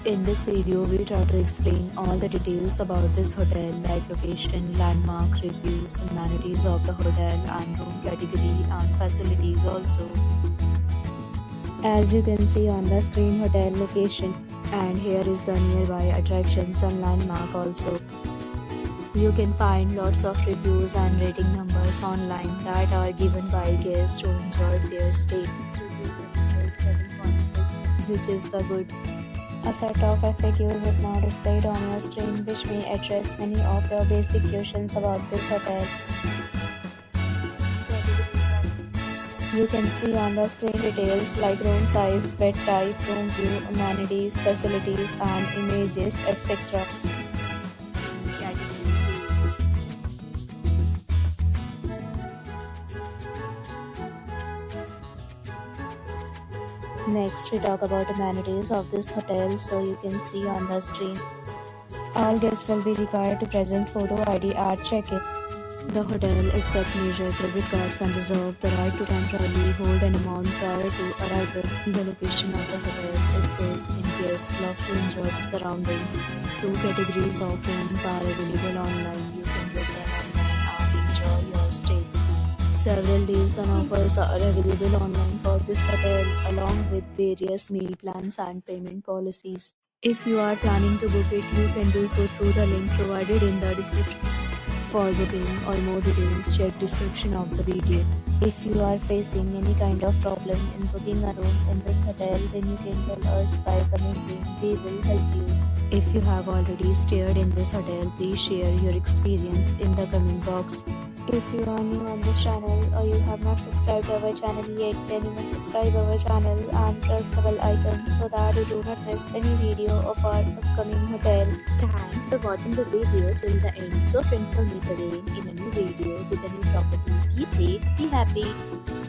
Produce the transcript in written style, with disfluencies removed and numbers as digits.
In this video, we try to explain all the details about this hotel like location, landmark, reviews, amenities of the hotel and room category and facilities also. As you can see on the screen, hotel location, and here is the nearby attractions and landmark also. You can find lots of reviews and rating numbers online that are given by guests who enjoyed their stay. Review rating is 7.6, which is the good. A set of FAQs is now displayed on your screen, which may address many of your basic questions about this hotel. You can see on the screen details like room size, bed type, room view, amenities, facilities and images, etc. Next, we talk about amenities of this hotel, so you can see on the screen. All guests will be required to present photo ID at check-in. The hotel accepts major credit cards and reserves the right to temporarily hold an amount prior to arrival. The location of the hotel is good and guests love to enjoy the surrounding. Two categories of rooms are available online. You can book them online and enjoy your stay. Several deals and offers are available online for this hotel, along with various meal plans and payment policies. If you are planning to book it, you can do so through the link provided in the description. For booking or more details, check description of the video. If you are facing any kind of problem in booking a room in this hotel, then you can tell us by commenting. We will help you. If you have already stayed in this hotel, please share your experience in the comment box. If you are new on this channel or you have not subscribed our channel yet, then you must subscribe our channel and press the bell icon so that you do not miss any video of our upcoming hotel. Thanks for watching the video till the end. So friends, will meet again in a new video with a new property. Be safe, be happy.